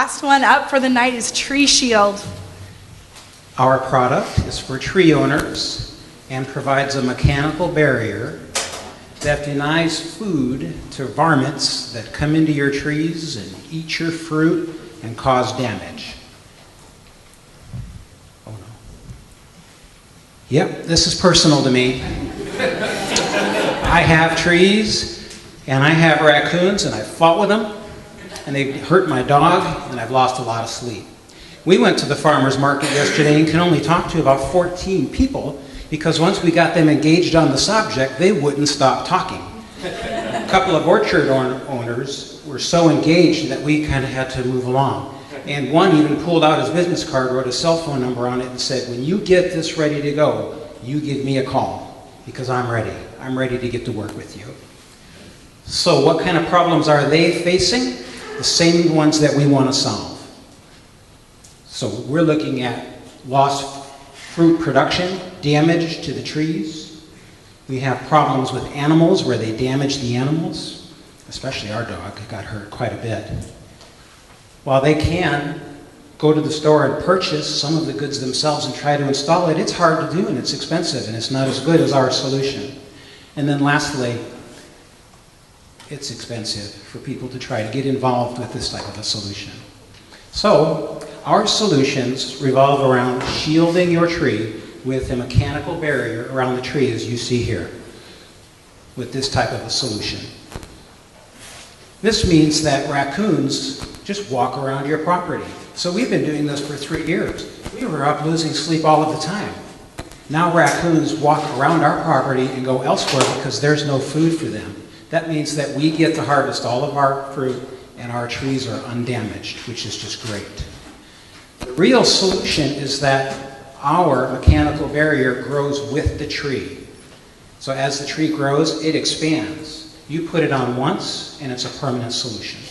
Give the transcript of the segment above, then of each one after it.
last one up for the night is Tree Shield. Our product is for tree owners and provides a mechanical barrier that denies food to varmints that come into your trees and eat your fruit and cause damage. Oh no. Yep, this is personal to me. I have trees and I have raccoons and I fought with them and they hurt my dog and I've lost a lot of sleep. We went to the farmer's market yesterday and can only talk to about 14 people because once we got them engaged on the subject, they wouldn't stop talking. A couple of orchard owners were so engaged that we kind of had to move along. And one even pulled out his business card, wrote a cell phone number on it and said, when you get this ready to go, you give me a call because I'm ready. I'm ready to get to work with you. So what kind of problems are they facing? The same ones that we want to solve. So we're looking at lost fruit production, damage to the trees. We have problems with animals where they damage the animals, especially our dog got hurt quite a bit. While they can go to the store and purchase some of the goods themselves and try to install it, it's hard to do and it's expensive and it's not as good as our solution. And then lastly, it's expensive for people to try to get involved with this type of a solution. So our solutions revolve around shielding your tree with a mechanical barrier around the tree as you see here with this type of a solution. This means that raccoons just walk around your property. So we've been doing this for 3 years. We were up losing sleep all of the time. Now raccoons walk around our property and go elsewhere because there's no food for them. That means that we get to harvest all of our fruit and our trees are undamaged, which is just great. The real solution is that our mechanical barrier grows with the tree. So as the tree grows, it expands. You put it on once and it's a permanent solution.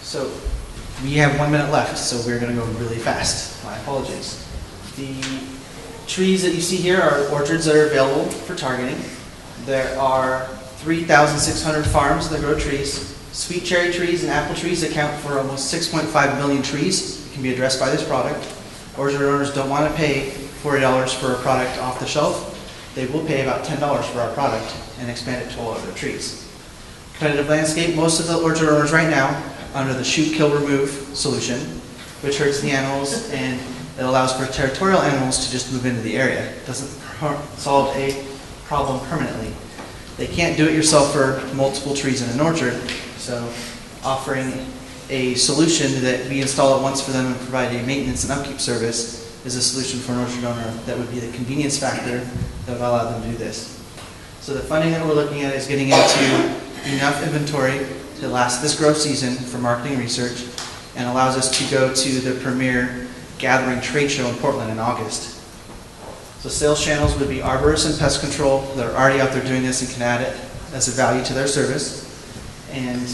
So we have 1 minute left, so we're going to go really fast. My apologies. The trees that you see here are orchards that are available for targeting. There are 3,600 farms that grow trees. Sweet cherry trees and apple trees account for almost 6.5 million trees that can be addressed by this product. Orchard owners don't want to pay $40 for a product off the shelf. They will pay about $10 for our product and expand it to all other trees. Competitive landscape, most of the orchard owners right now under the shoot, kill, remove solution, which hurts the animals and it allows for territorial animals to just move into the area. It doesn't solve a problem permanently. They can't do it yourself for multiple trees in an orchard, so offering a solution that we install it once for them and provide a maintenance and upkeep service is a solution for an orchard owner that would be the convenience factor that would allow them to do this. So the funding that we're looking at is getting into enough inventory to last this growth season for marketing and research and allows us to go to the premier gathering trade show in Portland in August. So sales channels would be arborists and pest control that are already out there doing this and can add it as a value to their service, and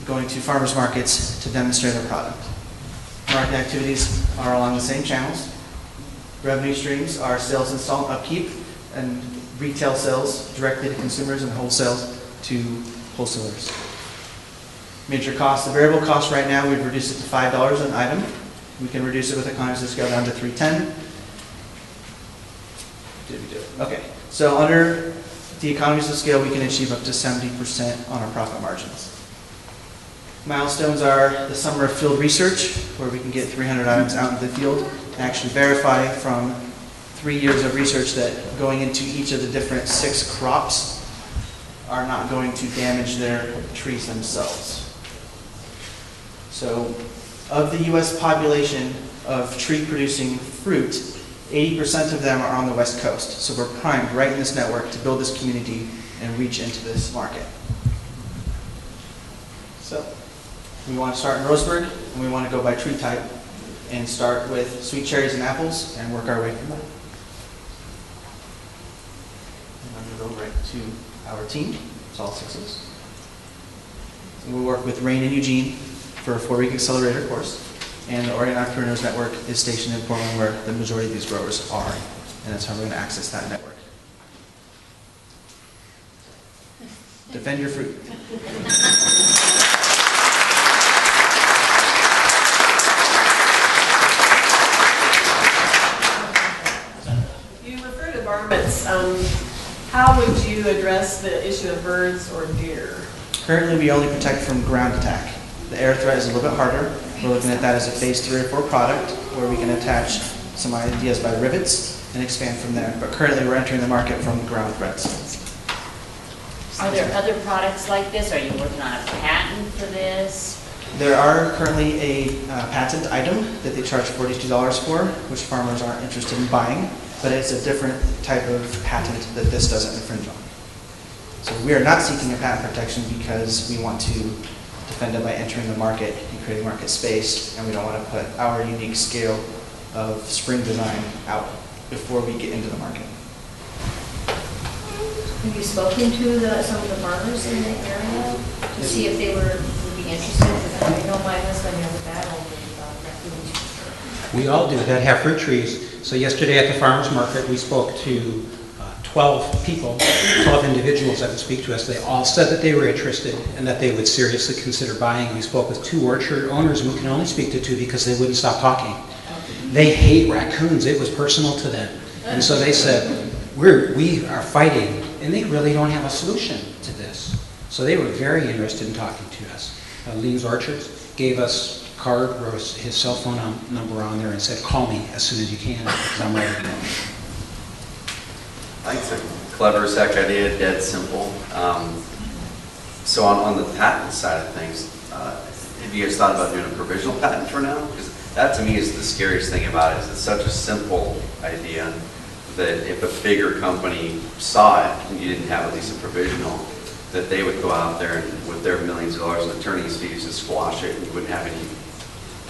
going to farmers markets to demonstrate their product. Market activities are along the same channels. Revenue streams are sales, install, upkeep, and retail sales directly to consumers and wholesales to wholesalers. Major costs, the variable cost right now, we've reduced it to $5 an item. We can reduce it with economies of scale down to $3.10. Did we do it? Okay. So under the economies of scale, we can achieve up to 70% on our profit margins. Milestones are the summer of field research, where we can get 300 items out into the field and actually verify from 3 years of research that going into each of the different 6 crops are not going to damage their trees themselves. So of the U.S. population of tree-producing fruit, 80% of them are on the West Coast. So we're primed right in this network to build this community and reach into this market. So we want to start in Roseburg, and we want to go by tree type and start with sweet cherries and apples and work our way from there. And I'm going to go right to our team. It's all 6 of us. And we'll work with Rain and Eugene for a 4-week accelerator course. And the Oregon Entrepreneurs Network is stationed in Portland, where the majority of these growers are. And that's how we're going to access that network. defend your fruit. You refer to varmints. How would you address the issue of birds or deer? Currently, we only protect from ground attack. The air threat is a little bit harder. We're looking at that as a phase 3 or 4 product where we can attach some ideas by rivets and expand from there. But currently, we're entering the market from ground threats. Are there other products like this? Are you working on a patent for this? There are currently a patent item that they charge $42 for, which farmers aren't interested in buying, but it's a different type of patent that this doesn't infringe on. So we are not seeking a patent protection because we want to defend it by entering the market and creating market space, and we don't want to put our unique scale of spring design out before we get into the market. Have you spoken to some of the farmers in the area to see if they would be interested? Because I know my husband has a battle with raccoons. We all do that have fruit trees. So yesterday at the farmer's market, we spoke to 12 people, 12 individuals that would speak to us. They all said that they were interested and that they would seriously consider buying. We spoke with 2 orchard owners, and we can only speak to 2 because they wouldn't stop talking. They hate raccoons. It was personal to them. And so they said, we are fighting, and they really don't have a solution to this. So they were very interested in talking to us. Lean's Orchards gave us a card, wrote his cell phone number on there, and said, call me as soon as you can, because I'm ready to go. I think it's a clever as heck idea, dead simple. So on the patent side of things, have you guys thought about doing a provisional patent for now? Because that to me is the scariest thing about it, is it's such a simple idea that if a bigger company saw it and you didn't have at least a provisional, that they would go out there and with their millions of dollars in attorney's fees to squash it, and you wouldn't have any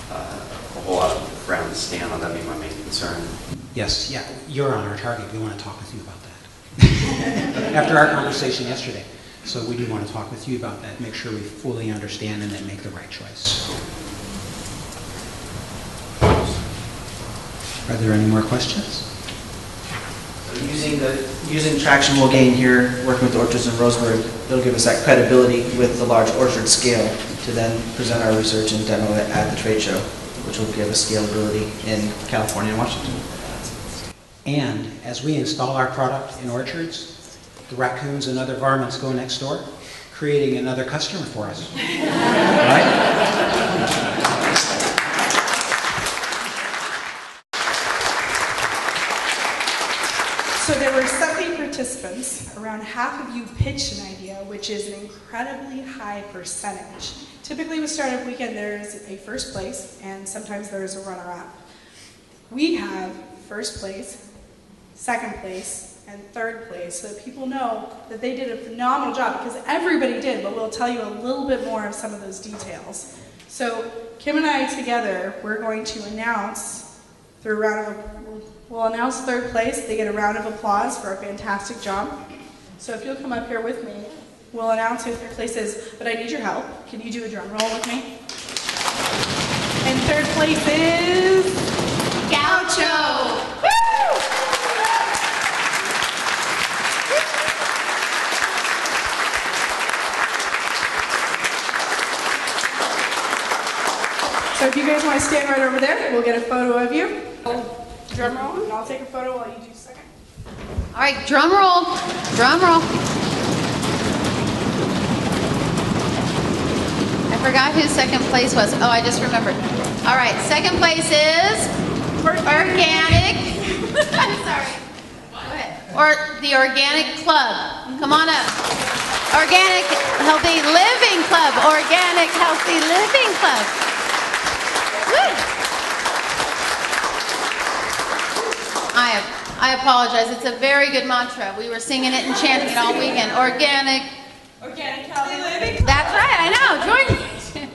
a whole lot of ground to stand on. That'd be my main concern. Yes, yeah, you're on our target. We want to talk with you about that. After our conversation yesterday. So we do want to talk with you about that, make sure we fully understand and then make the right choice. Are there any more questions? Using traction we'll gain here, working with orchards in Roseburg, it'll give us that credibility with the large orchard scale to then present our research and demo it at the trade show, which will give us scalability in California and Washington. And as we install our product in orchards, the raccoons and other varmints go next door, creating another customer for us. Right? So there were 70 participants. Around half of you pitched an idea, which is an incredibly high percentage. Typically with Startup Weekend, there's a first place, and sometimes there's a runner-up. We have first place, second place, and third place, so that people know that they did a phenomenal job, because everybody did, but we'll tell you a little bit more of some of those details. So Kim and I together, we're going to announce through a round of we'll announce third place. They get a round of applause for a fantastic job. So if you'll come up here with me, we'll announce who third place is, but I need your help. Can you do a drum roll with me? And third place is Gaucho. Woo! So if you guys want to stand right over there, we'll get a photo of you. Drum roll, and I'll take a photo while you do second. All right, drum roll, drum roll. I forgot who second place was. Oh, I just remembered. All right, second place is Organic. I'm sorry. Go ahead. Or the Organic Club. Come on up. Organic Healthy Living Club. Organic Healthy Living Club. Woo. I apologize. It's a very good mantra. We were singing it and chanting it all weekend. Organic Healthy Living. That's right. I know. Join.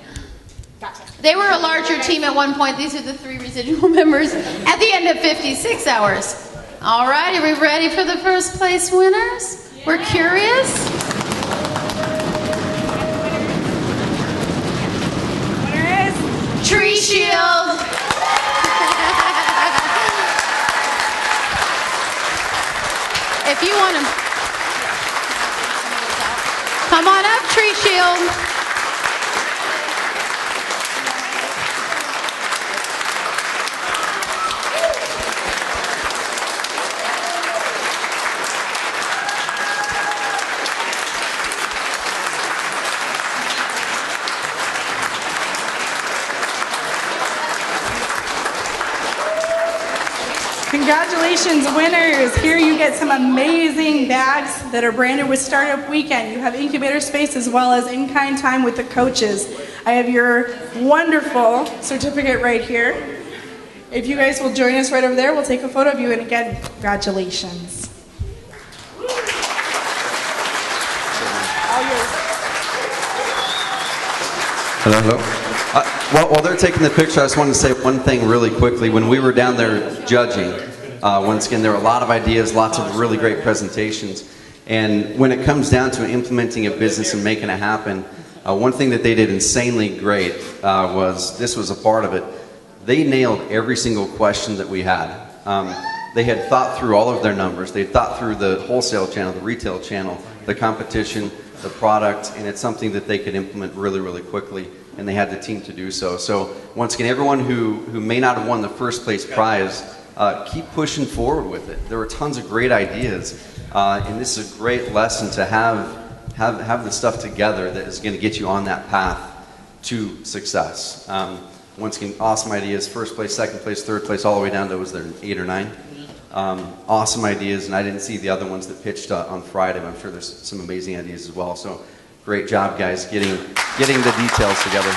Gotcha. They were a larger team at one point. These are the 3 residual members at the end of 56 hours. All right. Are we ready for the first place winners? Yeah. We're curious. Winner is Tree Shield. If you want to Come on up, Tree Shield. Congratulations, winners. Here you get some amazing bags that are branded with Startup Weekend. You have incubator space as well as in-kind time with the coaches. I have your wonderful certificate right here. If you guys will join us right over there, we'll take a photo of you. And again, congratulations. All yours. Hello, hello. While they're taking the picture, I just wanted to say one thing really quickly. When we were down there judging, once again, there were a lot of ideas, lots of really great presentations. And when it comes down to implementing a business and making it happen, one thing that they did insanely great this was a part of it. They nailed every single question that we had. They had thought through all of their numbers. They had thought through the wholesale channel, the retail channel, the competition, the product, and it's something that they could implement really, really quickly. And they had the team to do so. So once again, everyone who may not have won the first place prize, keep pushing forward with it. There were tons of great ideas, and this is a great lesson to have the stuff together that is going to get you on that path to success. Once again, awesome ideas, first place, second place, third place, all the way down to, was there 8 or 9? Awesome ideas, and I didn't see the other ones that pitched on Friday, but I'm sure there's some amazing ideas as well. So great job, guys, getting the details together.